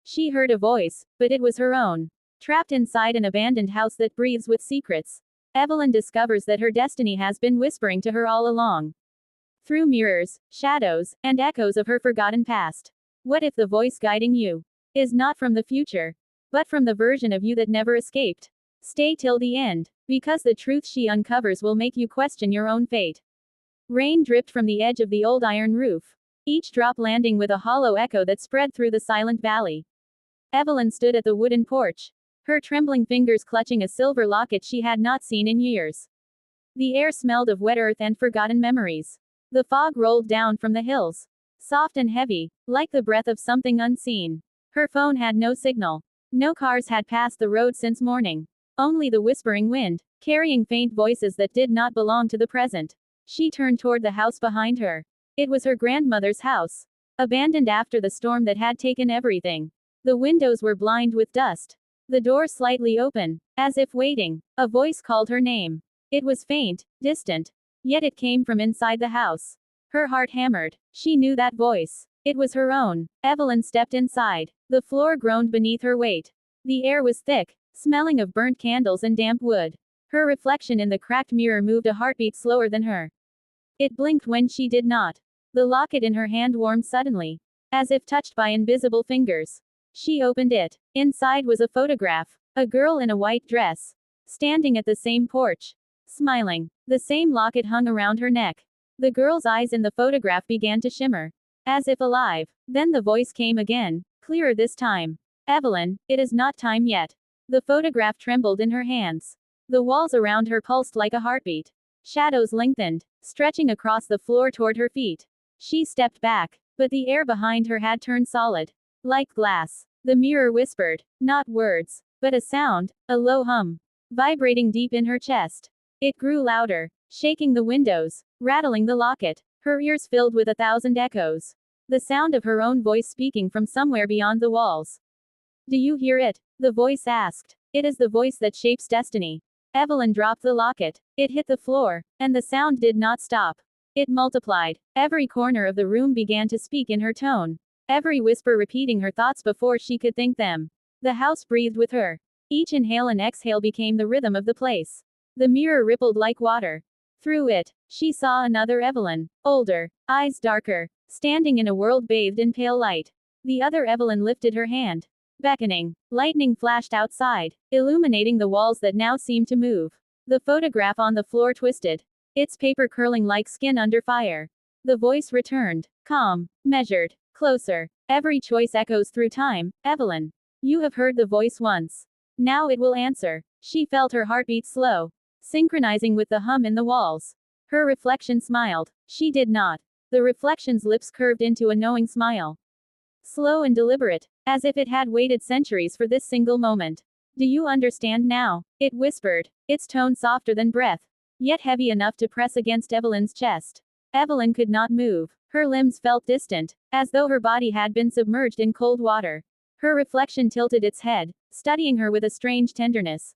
She heard a voice, but it was her own. Trapped inside an abandoned house that breathes with secrets, Evelyn discovers that her destiny has been whispering to her all along. Through mirrors, shadows, and echoes of her forgotten past. What if the voice guiding you is not from the future, but from the version of you that never escaped? Stay till the end, because the truth she uncovers will make you question your own fate. Rain dripped from the edge of the old iron roof, each drop landing with a hollow echo that spread through the silent valley. Evelyn stood at the wooden porch, her trembling fingers clutching a silver locket she had not seen in years. The air smelled of wet earth and forgotten memories. The fog rolled down from the hills, soft and heavy, like the breath of something unseen. Her phone had no signal. No cars had passed the road since morning. Only the whispering wind, carrying faint voices that did not belong to the present. She turned toward the house behind her. It was her grandmother's house, abandoned after the storm that had taken everything. The windows were blind with dust. The door slightly open, as if waiting. A voice called her name. It was faint, distant, yet it came from inside the house. Her heart hammered. She knew that voice. It was her own. Evelyn stepped inside. The floor groaned beneath her weight. The air was thick, smelling of burnt candles and damp wood. Her reflection in the cracked mirror moved a heartbeat slower than her. It blinked when she did not. The locket in her hand warmed suddenly, as if touched by invisible fingers. She opened it. Inside was a photograph. A girl in a white dress, standing at the same porch, smiling. The same locket hung around her neck. The girl's eyes in the photograph began to shimmer, as if alive. Then the voice came again, clearer this time. Evelyn, it is not time yet. The photograph trembled in her hands. The walls around her pulsed like a heartbeat. Shadows lengthened, stretching across the floor toward her feet. She stepped back, but the air behind her had turned solid, like glass. The mirror whispered, not words, but a sound, a low hum, vibrating deep in her chest. It grew louder, shaking the windows, rattling the locket, her ears filled with 1,000 echoes. The sound of her own voice speaking from somewhere beyond the walls. Do you hear it? The voice asked. It is the voice that shapes destiny. Evelyn dropped the locket. It hit the floor, and the sound did not stop. It multiplied. Every corner of the room began to speak in her tone. Every whisper repeating her thoughts before she could think them. The house breathed with her. Each inhale and exhale became the rhythm of the place. The mirror rippled like water. Through it, she saw another Evelyn, older, eyes darker, standing in a world bathed in pale light. The other Evelyn lifted her hand, beckoning. Lightning flashed outside, illuminating the walls that now seemed to move. The photograph on the floor twisted, its paper curling like skin under fire. The voice returned, calm, measured. Closer. Every choice echoes through time. Evelyn, you have heard the voice once. Now it will answer. She felt her heartbeat slow, synchronizing with the hum in the walls. Her reflection smiled. She did not. The reflection's lips curved into a knowing smile. Slow and deliberate, as if it had waited centuries for this single moment. Do you understand now? It whispered, its tone softer than breath, yet heavy enough to press against Evelyn's chest. Evelyn could not move. Her limbs felt distant, as though her body had been submerged in cold water. Her reflection tilted its head, studying her with a strange tenderness.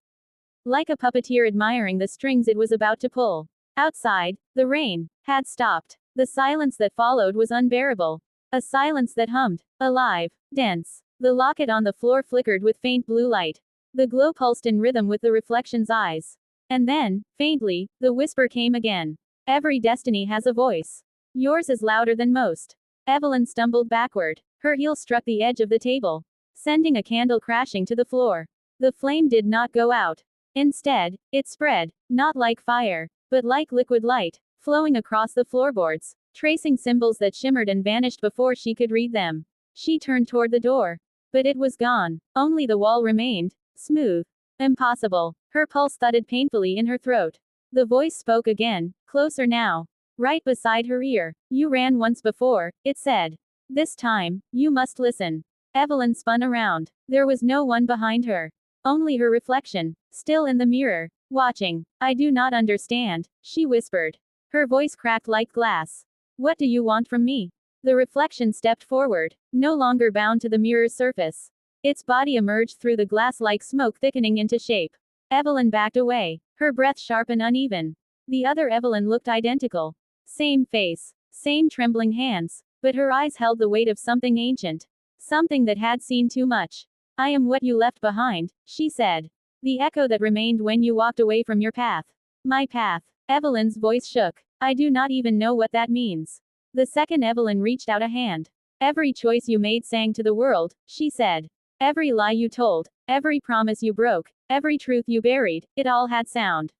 Like a puppeteer admiring the strings it was about to pull. Outside, the rain had stopped. The silence that followed was unbearable. A silence that hummed, alive, dense. The locket on the floor flickered with faint blue light. The glow pulsed in rhythm with the reflection's eyes. And then, faintly, the whisper came again. Every destiny has a voice. Yours is louder than most. Evelyn stumbled backward. Her heel struck the edge of the table, sending a candle crashing to the floor. The flame did not go out. Instead, it spread, not like fire, but like liquid light, flowing across the floorboards, tracing symbols that shimmered and vanished before she could read them. She turned toward the door. But it was gone. Only the wall remained, smooth. Impossible. Her pulse thudded painfully in her throat. The voice spoke again, closer now. Right beside her ear. You ran once before, it said. This time, you must listen. Evelyn spun around. There was no one behind her. Only her reflection, still in the mirror, watching. I do not understand, she whispered. Her voice cracked like glass. What do you want from me? The reflection stepped forward, no longer bound to the mirror's surface. Its body emerged through the glass like smoke thickening into shape. Evelyn backed away, her breath sharp and uneven. The other Evelyn looked identical. Same face, same trembling hands, but her eyes held the weight of something ancient. Something that had seen too much. I am what you left behind, she said. The echo that remained when you walked away from your path. My path. Evelyn's voice shook. I do not even know what that means. The second Evelyn reached out a hand. Every choice you made sang to the world, she said. Every lie you told, every promise you broke, every truth you buried, it all had sound.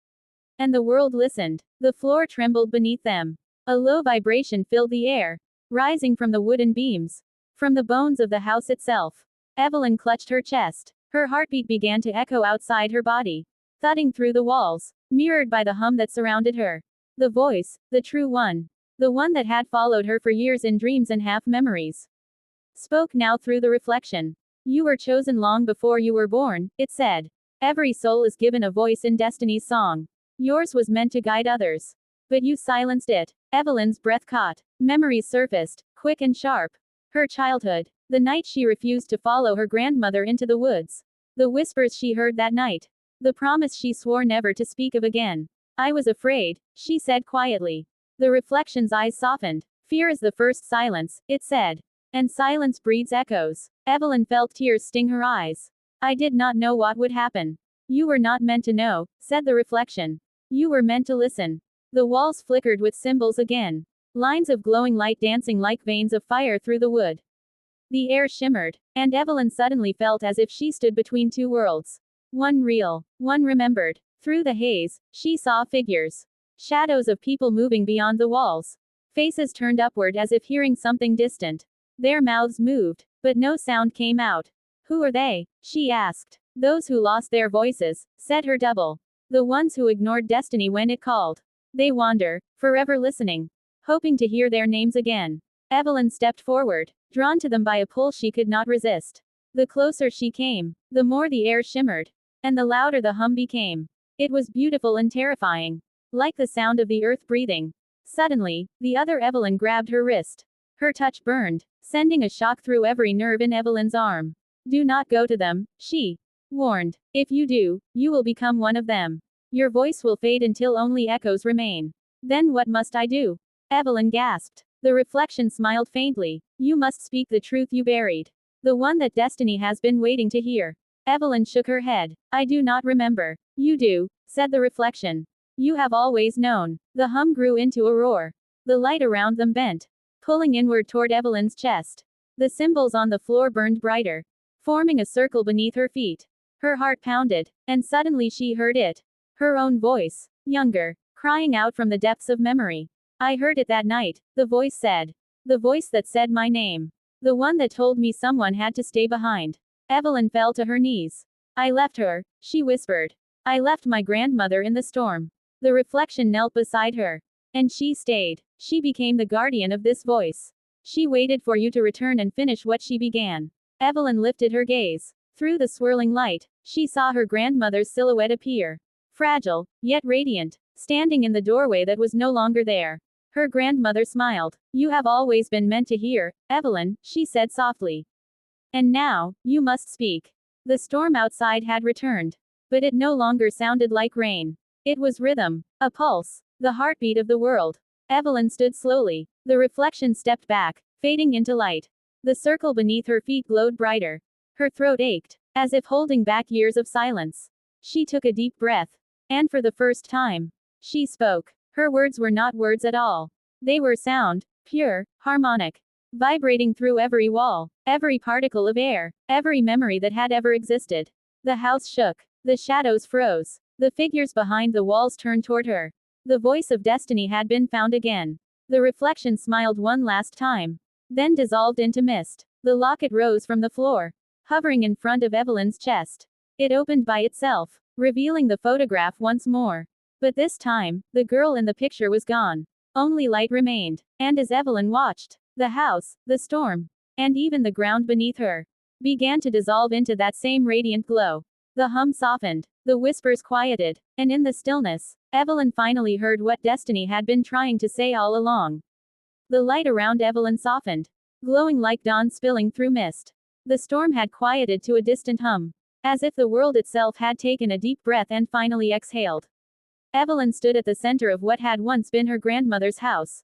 And the world listened. The floor trembled beneath them. A low vibration filled the air, rising from the wooden beams, from the bones of the house itself. Evelyn clutched her chest. Her heartbeat began to echo outside her body, thudding through the walls, mirrored by the hum that surrounded her. The voice, the true one, the one that had followed her for years in dreams and half memories, spoke now through the reflection. You were chosen long before you were born, it said. Every soul is given a voice in destiny's song. Yours was meant to guide others. But you silenced it. Evelyn's breath caught. Memories surfaced, quick and sharp. Her childhood. The night she refused to follow her grandmother into the woods. The whispers she heard that night. The promise she swore never to speak of again. I was afraid, she said quietly. The reflection's eyes softened. Fear is the first silence, it said. And silence breeds echoes. Evelyn felt tears sting her eyes. I did not know what would happen. You were not meant to know, said the reflection. You were meant to listen. The walls flickered with symbols again. Lines of glowing light dancing like veins of fire through the wood. The air shimmered, and Evelyn suddenly felt as if she stood between two worlds. One real, one remembered. Through the haze, she saw figures. Shadows of people moving beyond the walls. Faces turned upward as if hearing something distant. Their mouths moved, but no sound came out. Who are they? She asked. Those who lost their voices, said her double. The ones who ignored destiny when it called. They wander, forever listening, hoping to hear their names again. Evelyn stepped forward, drawn to them by a pull she could not resist. The closer she came, the more the air shimmered, and the louder the hum became. It was beautiful and terrifying, like the sound of the earth breathing. Suddenly, the other Evelyn grabbed her wrist. Her touch burned, sending a shock through every nerve in Evelyn's arm. Do not go to them, she warned. If you do, you will become one of them. Your voice will fade until only echoes remain. Then what must I do? Evelyn gasped. The reflection smiled faintly. You must speak the truth you buried. The one that destiny has been waiting to hear. Evelyn shook her head. I do not remember. You do, said the reflection. You have always known. The hum grew into a roar. The light around them bent, pulling inward toward Evelyn's chest. The symbols on the floor burned brighter, forming a circle beneath her feet. Her heart pounded, and suddenly she heard it. Her own voice, younger, crying out from the depths of memory. I heard it that night, the voice said. The voice that said my name. The one that told me someone had to stay behind. Evelyn fell to her knees. I left her, she whispered. I left my grandmother in the storm. The reflection knelt beside her. And she stayed. She became the guardian of this voice. She waited for you to return and finish what she began. Evelyn lifted her gaze. Through the swirling light, she saw her grandmother's silhouette appear. Fragile, yet radiant, standing in the doorway that was no longer there. Her grandmother smiled. You have always been meant to hear, Evelyn, she said softly. And now, you must speak. The storm outside had returned. But it no longer sounded like rain. It was rhythm, a pulse, the heartbeat of the world. Evelyn stood slowly. The reflection stepped back, fading into light. The circle beneath her feet glowed brighter. Her throat ached, as if holding back years of silence. She took a deep breath. And for the first time, she spoke. Her words were not words at all. They were sound, pure, harmonic, vibrating through every wall, every particle of air, every memory that had ever existed. The house shook. The shadows froze. The figures behind the walls turned toward her. The voice of destiny had been found again. The reflection smiled one last time, then dissolved into mist. The locket rose from the floor, hovering in front of Evelyn's chest. It opened by itself, revealing the photograph once more. But this time, the girl in the picture was gone. Only light remained. And as Evelyn watched, the house, the storm, and even the ground beneath her, began to dissolve into that same radiant glow. The hum softened, the whispers quieted, and in the stillness, Evelyn finally heard what destiny had been trying to say all along. The light around Evelyn softened, glowing like dawn spilling through mist. The storm had quieted to a distant hum, as if the world itself had taken a deep breath and finally exhaled. Evelyn stood at the center of what had once been her grandmother's house.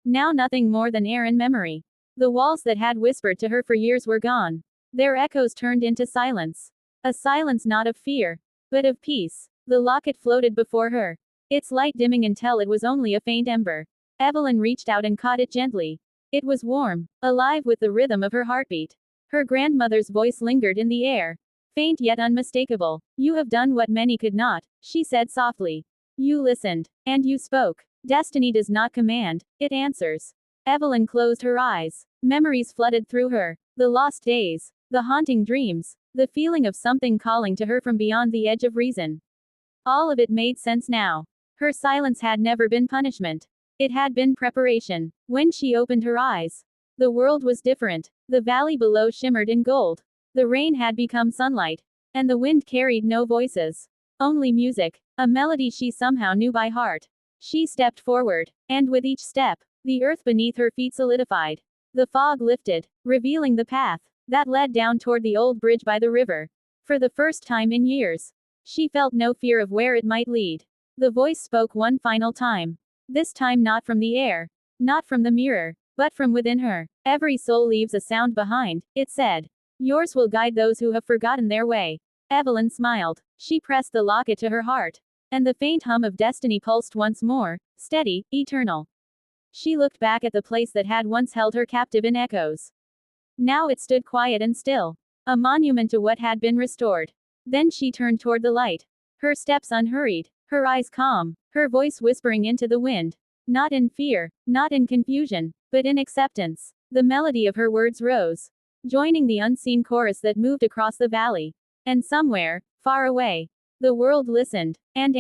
Now nothing more than air and memory. The walls that had whispered to her for years were gone. Their echoes turned into silence. A silence not of fear, but of peace. The locket floated before her, its light dimming until it was only a faint ember. Evelyn reached out and caught it gently. It was warm, alive with the rhythm of her heartbeat. Her grandmother's voice lingered in the air, faint yet unmistakable. "You have done what many could not," she said softly. "You listened. And you spoke. Destiny does not command, it answers." Evelyn closed her eyes. Memories flooded through her. The lost days, the haunting dreams, the feeling of something calling to her from beyond the edge of reason. All of it made sense now. Her silence had never been punishment. It had been preparation. When she opened her eyes, the world was different. The valley below shimmered in gold. The rain had become sunlight. And the wind carried no voices. Only music. A melody she somehow knew by heart. She stepped forward. And with each step, the earth beneath her feet solidified. The fog lifted, revealing the path that led down toward the old bridge by the river. For the first time in years, she felt no fear of where it might lead. The voice spoke one final time. This time not from the air, not from the mirror, but from within her. "Every soul leaves a sound behind," it said. "Yours will guide those who have forgotten their way." Evelyn smiled. She pressed the locket to her heart. And the faint hum of destiny pulsed once more, steady, eternal. She looked back at the place that had once held her captive in echoes. Now it stood quiet and still, a monument to what had been restored. Then she turned toward the light. Her steps unhurried, her eyes calm, her voice whispering into the wind. Not in fear, not in confusion, but in acceptance. The melody of her words rose, joining the unseen chorus that moved across the valley. And somewhere, far away, the world listened, and